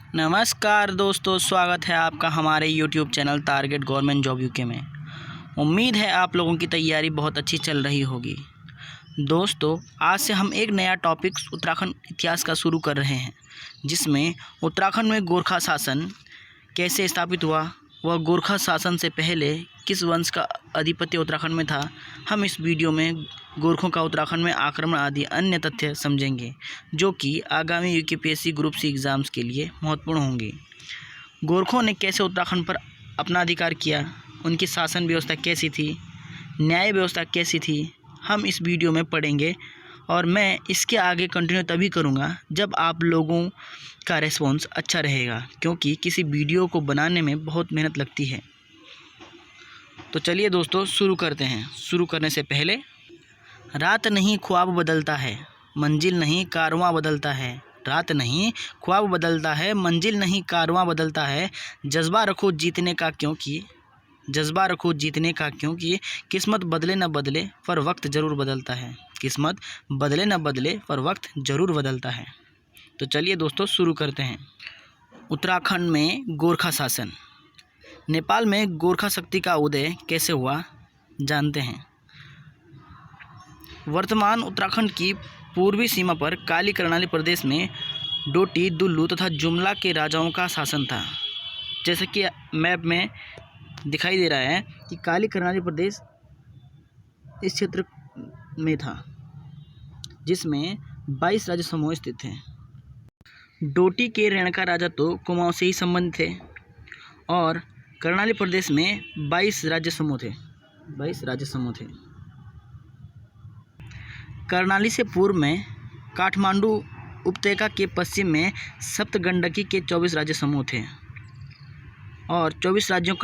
नमस्कार दोस्तों, स्वागत है आपका हमारे YouTube channel target government job UK में। उम्मीद है आप लोगों की तैयारी बहुत अच्छी चल रही होगी। दोस्तों, आज से हम एक नया टॉपिक उत्तराखंड इतिहास का शुरू कर रहे हैं, जिसमें उत्तराखंड में गोरखा शासन कैसे स्थापित हुआ, वह गोरखा शासन से पहले किस वंश का आधिपत्य उत्तराखंड में था। हम इस वीडियो में गोरखों का उत्तराखंड में आक्रमण आदि अन्य तथ्य समझेंगे, जो कि आगामी यूपीएससी ग्रुप सी एग्ज़ाम्स के लिए महत्वपूर्ण होंगे। गोरखों ने कैसे उत्तराखंड पर अपना अधिकार किया, उनकी शासन व्यवस्था कैसी थी, न्याय व्यवस्था कैसी थी, हम इस वीडियो में पढ़ेंगे। और मैं इसके आगे कंटिन्यू तभी करूँगा जब आप लोगों का रेस्पॉन्स अच्छा रहेगा, क्योंकि किसी वीडियो को बनाने में बहुत मेहनत लगती है। तो चलिए दोस्तों, शुरू करते हैं। शुरू करने से पहले, रात नहीं ख्वाब बदलता है, मंजिल नहीं कारवां बदलता है। रात नहीं ख्वाब बदलता है, मंजिल नहीं कारवां बदलता है। जज्बा रखो जीतने का, क्योंकि जज्बा रखो जीतने का, क्योंकि किस्मत बदले न बदले पर वक्त ज़रूर बदलता है। किस्मत बदले न बदले पर वक्त ज़रूर बदलता है। तो चलिए दोस्तों, शुरू करते हैं। उत्तराखंड में गोरखा शासन। नेपाल में गोरखा शक्ति का उदय कैसे हुआ, जानते हैं। वर्तमान उत्तराखंड की पूर्वी सीमा पर काली कर्णाली प्रदेश में डोटी, दुल्लू तथा जुमला के राजाओं का शासन था। जैसे कि मैप में दिखाई दे रहा है कि काली कर्णाली प्रदेश इस क्षेत्र में था, जिसमें 22 राज्य समूह स्थित थे। डोटी के रेणका राजा तो कुमाऊं से ही संबंधित थे, और कर्णाली प्रदेश में 22 राज्य समूह थे। कर्णाली से पूर्व में काठमांडू उपत्यका के पश्चिम में सप्तगंडकी के 24 राज्य समूह थे, और 24 राज्यों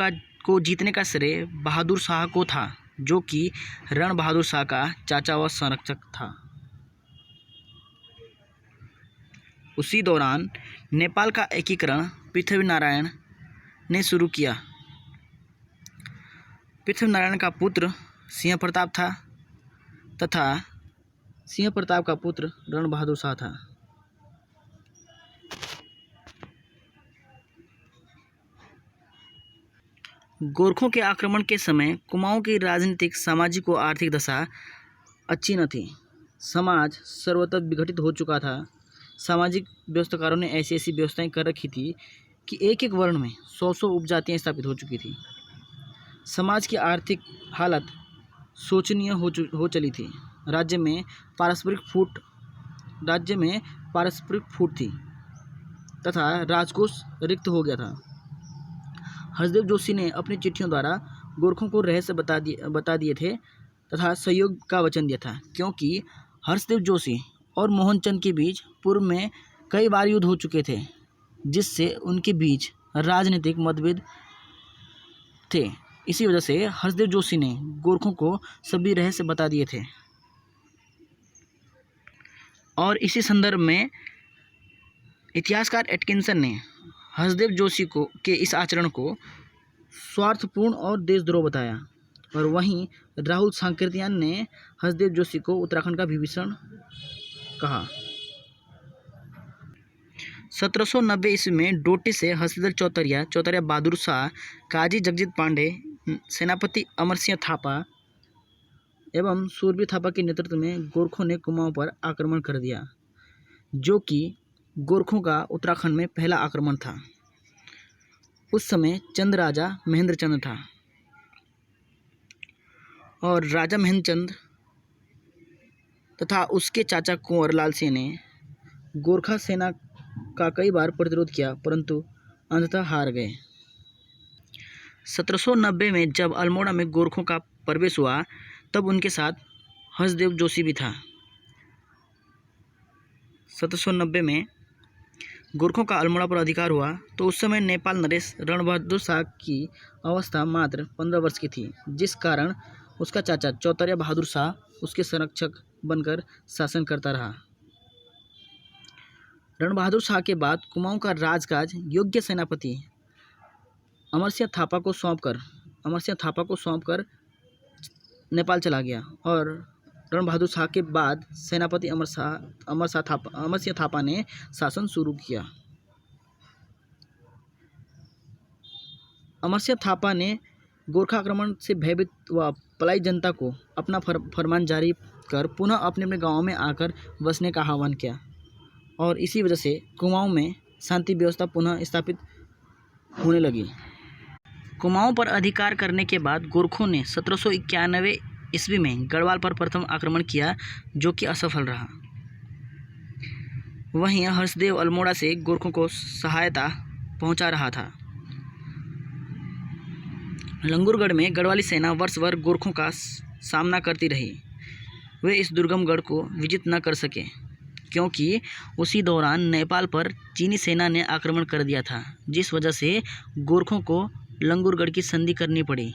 को जीतने का श्रेय बहादुर शाह को था, जो कि रण बहादुर शाह का चाचा व संरक्षक था। उसी दौरान नेपाल का एकीकरण पृथ्वीनारायण ने शुरू किया। पृथ्वीनारायण का पुत्र सिंह प्रताप था, तथा सिंह प्रताप का पुत्र रण बहादुर शाह था। गोरखों के आक्रमण के समय कुमाऊं की राजनीतिक, सामाजिक व आर्थिक दशा अच्छी न थी। समाज सर्वत्र विघटित हो चुका था। सामाजिक व्यवस्थाकारों ने ऐसी व्यवस्थाएं कर रखी थी कि एक एक वर्ण में 100 उपजातियाँ स्थापित हो चुकी थी। समाज की आर्थिक हालत शोचनीय हो चली थी। राज्य में पारस्परिक फूट थी, तथा राजकोष रिक्त हो गया था। हर्षदेव जोशी ने अपनी चिट्ठियों द्वारा गोरखों को रहस्य बता दिए थे, तथा सहयोग का वचन दिया था, क्योंकि हर्षदेव जोशी और मोहनचंद के बीच पूर्व में कई बार युद्ध हो चुके थे, जिससे उनके बीच राजनीतिक मतभेद थे। इसी वजह से हर्षदेव जोशी ने गोरखों को सभी रहस्य बता दिए थे। और इसी संदर्भ में इतिहासकार एटकिंसन ने हर्षदेव जोशी के इस आचरण को स्वार्थपूर्ण और देशद्रोह बताया। और वहीं राहुल सांकृत्यायन ने हर्षदेव जोशी को उत्तराखंड का विभीषण कहा। 1790 ईस्वी में डोटी से हर्षदल चौतरिया बहादुर शाह, काजी जगजीत पांडे, सेनापति अमर सिंह थापा एवं सूरबीर थापा के नेतृत्व में गोरखों ने कुमाऊं पर आक्रमण कर दिया, जो कि गोरखों का उत्तराखंड में पहला आक्रमण था। उस समय चंद राजा महेंद्र चंद था, और राजा महेंद्र चंद तथा उसके चाचा कुंवर लाल सिंह ने गोरखा सेना का कई बार प्रतिरोध किया, परंतु अंततः हार गए। 1790 में जब अल्मोड़ा में गोरखों का प्रवेश हुआ, तब उनके साथ हर्षदेव जोशी भी था। 1790 में गोरखों का अल्मोड़ा पर अधिकार हुआ, तो उस समय नेपाल नरेश रण बहादुर शाह की अवस्था मात्र 15 वर्ष की थी, जिस कारण उसका चाचा चौतरिया बहादुर शाह उसके संरक्षक बनकर शासन करता रहा। रण बहादुर शाह के बाद कुमाऊं का राजकाज योग्य सेनापति अमर सिंह थापा को सौंपकर नेपाल चला गया, और रण बहादुर शाह के बाद सेनापति अमर सिंह थापा ने शासन शुरू किया। अमरसिंह थापा ने गोरखा आक्रमण से भयभीत व पलाई जनता को अपना फरमान जारी कर पुनः अपने अपने गाँव में आकर बसने का आह्वान किया और इसी वजह से कुमाऊं में शांति व्यवस्था पुनः स्थापित होने लगी। कुमाऊं पर अधिकार करने के बाद गोरखों ने 1791 ईस्वी में गढ़वाल पर प्रथम आक्रमण किया, जो कि असफल रहा। वहीं हर्षदेव अल्मोड़ा से गोरखों को सहायता पहुंचा रहा था। लंगूरगढ़ में गढ़वाली सेना वर्ष भर गोरखों का सामना करती रही। वे इस दुर्गम गढ़ को विजित न कर सके क्योंकि उसी दौरान नेपाल पर चीनी सेना ने आक्रमण कर दिया था, जिस वजह से गोरखों को लंगूरगढ़ की संधि करनी पड़ी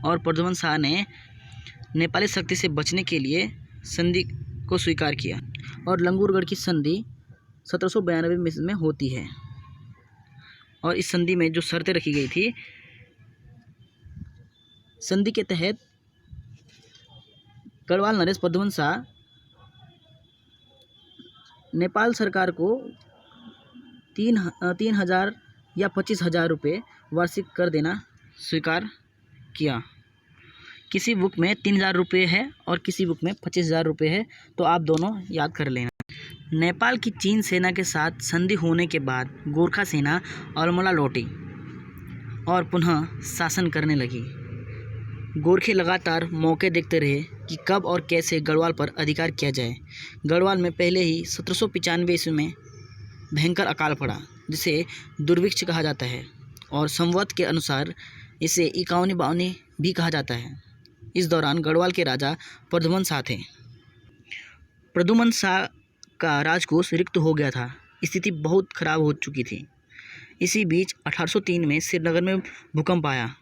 और प्रद्युमन शाह ने नेपाली शक्ति से बचने के लिए संधि को स्वीकार किया और लंगूरगढ़ की संधि 1792 में होती है। और इस संधि में जो शर्तें रखी गई थी, संधि के तहत गढ़वाल नरेश प्रद्युमन शाह नेपाल सरकार को 3,000 या 25,000 रुपये वार्षिक कर देना स्वीकार किया। किसी बुक में 3,000 रुपये है और किसी बुक में 25,000 रुपये है, तो आप दोनों याद कर लेना। नेपाल की चीन सेना के साथ संधि होने के बाद गोरखा सेना अल्मोड़ा लौटी और पुनः शासन करने लगी। गोरखे लगातार मौके देखते रहे कि कब और कैसे गढ़वाल पर अधिकार किया जाए। गढ़वाल में पहले ही 1795 ईस्वी में भयंकर अकाल पड़ा, जिसे दुर्भिक्ष कहा जाता है और संवत के अनुसार इसे इक्यावनी बावनी भी कहा जाता है। इस दौरान गढ़वाल के राजा प्रद्युमन शाह थे। प्रद्युमन शाह का राजकोष रिक्त हो गया था, स्थिति बहुत खराब हो चुकी थी। इसी बीच 1803 में श्रीनगर में भूकंप आया,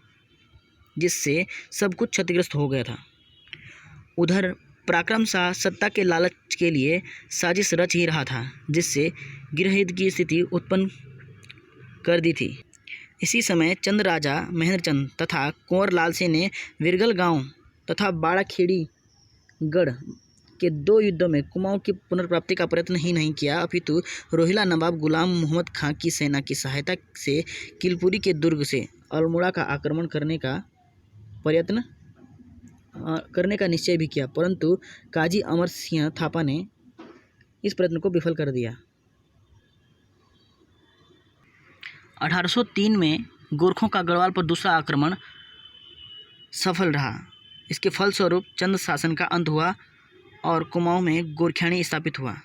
जिससे सब कुछ क्षतिग्रस्त हो गया था। उधर पराक्रम शाह सत्ता के लालच के लिए साजिश रच ही रहा था, जिससे गृहयुद्ध की स्थिति उत्पन्न कर दी थी। इसी समय चंद राजा महेंद्रचंद तथा कुंवर लाल सेन ने विरगल गांव तथा बाड़ाखेड़ी गढ़ के 2 युद्धों में कुमाऊं की पुनर्प्राप्ति का प्रयत्न ही नहीं किया, अपितु रोहिला नवाब गुलाम मोहम्मद खां की सेना की सहायता से किलपुरी के दुर्ग से अल्मोड़ा का आक्रमण करने का निश्चय भी किया, परंतु काजी अमरसिंह थापा ने इस प्रयत्न को विफल कर दिया। 1803 में गोरखों का गढ़वाल पर दूसरा आक्रमण सफल रहा। इसके फलस्वरूप चंद शासन का अंत हुआ और कुमाऊं में गोरखियानी स्थापित हुआ।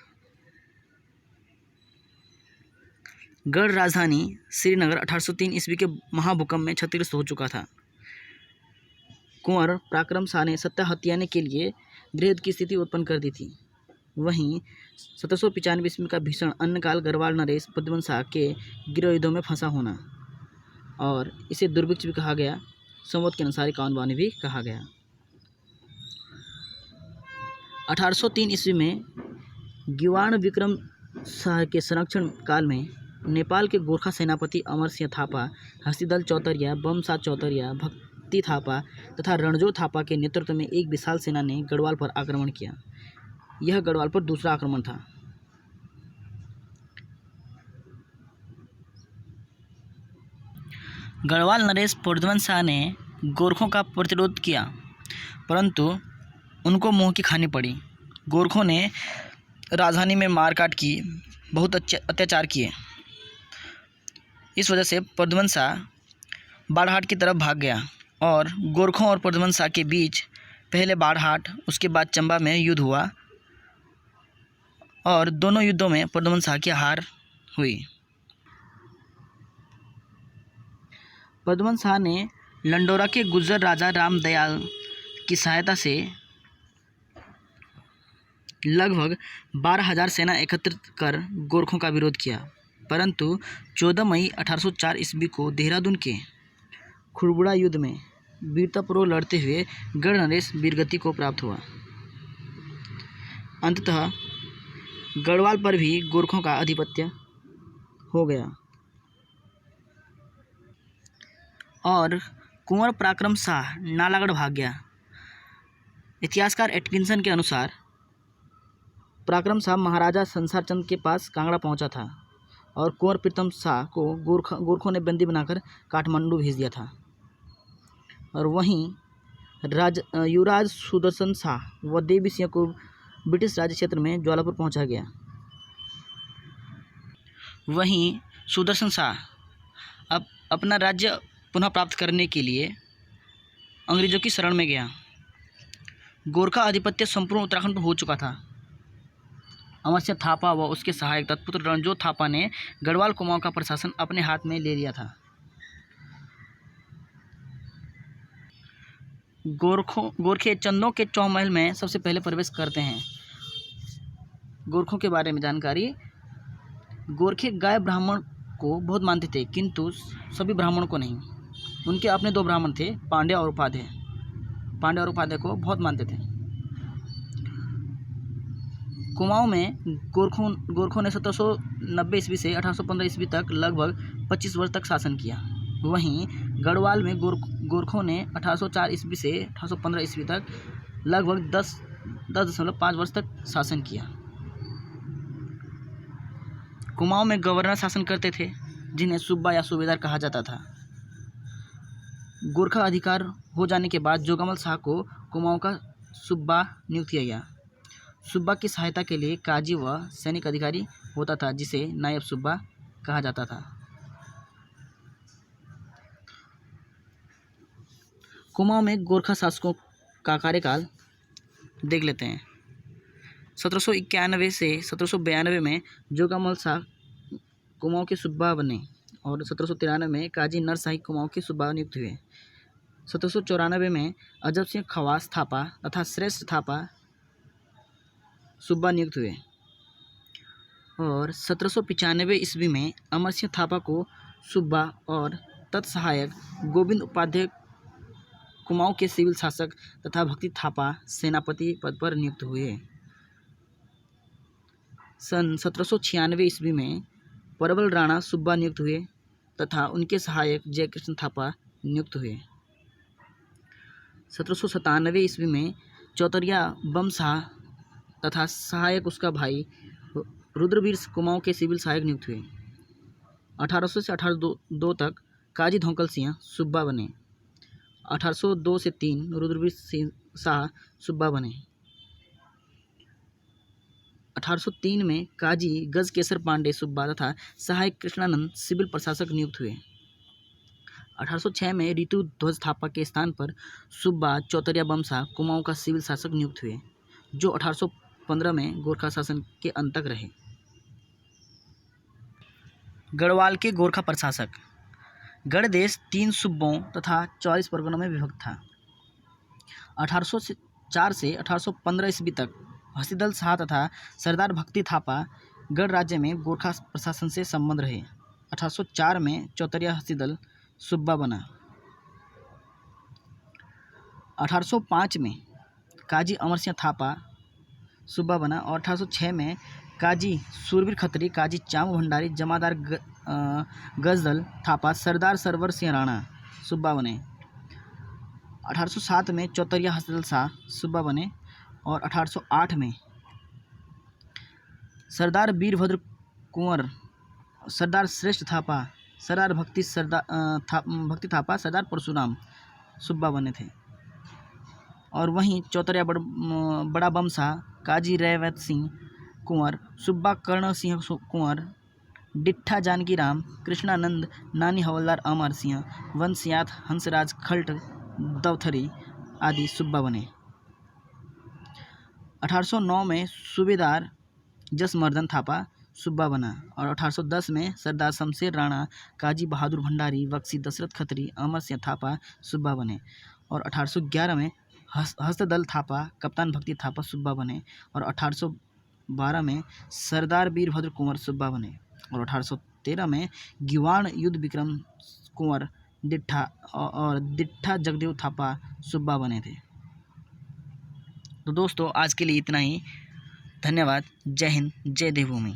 गढ़ राजधानी श्रीनगर 1803 ईस्वी के महाभूकंप में क्षतिग्रस्त हो चुका था। कुंवर पराक्रम शाह ने सत्ता हथियाने के लिए गृहयुद्ध की स्थिति उत्पन्न कर दी थी। वहीं 1795 ईस्वी का भीषण अन्नकाल गढ़वाल नरेश प्रद्युमन शाह के गृहयुद्धों में फंसा होना और इसे दुर्भिक्ष भी कहा गया, संवत के अनुसार इक्यावन बावनी भी कहा गया। 1803 ईस्वी में गिवाण विक्रम शाह के संरक्षण काल में नेपाल के गोरखा सेनापति अमरसिंह थापा, हस्तिदल चौतरिया, बमसा चौतरिया, भक्ति थापा तथा रणजो थापा के नेतृत्व में एक विशाल सेना ने गढ़वाल पर आक्रमण किया। यह गढ़वाल पर दूसरा आक्रमण था। गढ़वाल नरेश प्रद्युमन शाह ने गोरखों का प्रतिरोध किया, परंतु उनको मुंह की खानी पड़ी। गोरखों ने राजधानी में मारकाट की, बहुत अत्याचार किए। इस वजह से प्रद्युमन शाह बाड़हाट की तरफ भाग गया और गोरखों और प्रद्युमन शाह के बीच पहले बाड़हाट, उसके बाद चंबा में युद्ध हुआ और दोनों युद्धों में प्रद्युमन शाह की हार हुई। प्रद्युमन शाह ने लंडोरा के गुर्जर राजा रामदयाल की सहायता से लगभग 12,000 सेना एकत्रित कर गोरखों का विरोध किया, परंतु 14 मई 1804 ईस्वी को देहरादून के खुड़बुड़ा युद्ध में वीरतापूर्वक लड़ते हुए गढ़ नरेश वीरगति को प्राप्त हुआ। अंततः गढ़वाल पर भी गोरखों का आधिपत्य हो गया और कुंवर पराक्रम शाह नालागढ़ भाग गया। इतिहासकार एटकिंसन के अनुसार पराक्रम शाह महाराजा संसार चंद के पास कांगड़ा पहुंचा था और कुंवर प्रीतम शाह को गोरखों ने बंदी बनाकर काठमांडू भेज दिया था। और वहीं युवराज सुदर्शन शाह व देवी सिंह को ब्रिटिश राज्य क्षेत्र में ज्वालापुर पहुंचा गया। वहीं सुदर्शन शाह अपना राज्य पुनः प्राप्त करने के लिए अंग्रेज़ों की शरण में गया। गोरखा आधिपत्य संपूर्ण उत्तराखंड पर हो चुका था। अमर सिंह थापा व उसके सहायक तत्पुत्र रणजोत थापा ने गढ़वाल कुमाऊं का प्रशासन अपने हाथ में ले लिया था। गोरखे चंदों के चौमहल में सबसे पहले प्रवेश करते हैं। गोरखों के बारे में जानकारी। गोरखे गाय ब्राह्मण को बहुत मानते थे, किंतु सभी ब्राह्मणों को नहीं। उनके अपने 2 ब्राह्मण थे, पांड्या और उपाध्याय को बहुत मानते थे। कुमाऊं में गोरखों ने 1790 ईस्वी से 1815 ईस्वी तक लगभग 25 वर्ष तक शासन किया। वहीं गढ़वाल में गोरखों ने 1804 ईस्वी से 1815 ईस्वी तक लगभग 10.5 वर्ष तक शासन किया। कुमाऊं में गवर्नर शासन करते थे, जिन्हें सूबा या सूबेदार कहा जाता था। गोरखा अधिकार हो जाने के बाद जोगामल शाह को कुमाऊं का सूबा नियुक्त किया गया। सूबा की सहायता के लिए काजी व सैनिक अधिकारी होता था, जिसे नायब सूबा कहा जाता था। कुमाऊं में गोरखा शासकों का कार्यकाल देख लेते हैं। 1791 से 1792 में जोगामल शाह कुमाऊं के सूबा बने और 1793 में काजी नरशाही कुमाऊं के सूबा नियुक्त हुए। 1794 में अजब सिंह खवास थापा तथा श्रेष्ठ थापा सूबा नियुक्त हुए और 1795 ईस्वी में अमर सिंह थापा को सूबा और तत्सहायक गोविंद उपाध्याय कुमाऊं के सिविल शासक तथा भक्ति थापा सेनापति पद पर नियुक्त हुए। सन 1796 ईस्वी में परबल राणा सूबा नियुक्त हुए तथा उनके सहायक जयकृष्ण थापा नियुक्त हुए। 1797 ईस्वी में चौतरिया बम शाह तथा सहायक उसका भाई रुद्रवीर कुमाऊं के सिविल सहायक नियुक्त हुए। 1800 से 1802 तक काजी धोंकल सिंह सूबा बने। 1802 से 3 रुद्रवीर शाह सूबा बने। 1803 में काजी गजकेसर पांडे सूबा तथा सहायक कृष्णानंद सिविल प्रशासक नियुक्त हुए। 1806 में ऋतु ध्वज थापा के स्थान पर सूबा चौतरिया बम शाह कुमाऊं का सिविल शासक नियुक्त हुए, जो 1815 में गोरखा शासन के अंत तक रहे। गढ़वाल के गोरखा प्रशासक। गढ़ देश 3 सूबों तथा 44 परगनों में विभक्त था। 1804 से 1815 ईस्वी तक हसीदल शाह तथा सरदार भक्ति थापा गढ़ राज्य में गोरखा प्रशासन से संबंध रहे। 1804 में चौतरिया हसीदल सूबा बना। 1805 में काजी अमर सिंह थापा सूबा बना और 1806 में काजी सूरवीर खत्री, काजी चामू भंडारी, जमादार गजदल थापा, सरदार सरवर सिंह राणा सूबा बने। 1807 में चौतरिया हसीदल शाह सूबा बने और 1808 में सरदार वीरभद्र कुंवर, सरदार श्रेष्ठ थापा, सरदार भक्ति थापा, सरदार परशुराम सूबा बने थे। और वहीं चौतरिया बड़ा बम शाह, काजी रैवत सिंह कुंवर, सूबा कर्ण सिंह कुंवर, डिट्ठा जानकी राम, कृष्णानंद, नानी हवलदार अमर सिंह, वंशयात हंसराज खल्ट दवथरी आदि सूबा बने। 1809 में सूबेदार जसमर्दन थापा सूबा बना और 1810 में सरदार शमशेर राणा, काजी बहादुर भंडारी, बख्शी दशरथ खत्री, अमर सिंह थापा सूबा बने और 1811 में हस्तदल थापा, कप्तान भक्ति थापा सूबा बने और 1812 में सरदार वीरभद्र कुंवर सूबा बने और 1813 में गिवाण युद्ध विक्रम कुंवर दिट्ठा जगदेव थापा सूबा बने थे। तो दोस्तों आज के लिए इतना ही। धन्यवाद। जय हिंद, जय देवभूमि।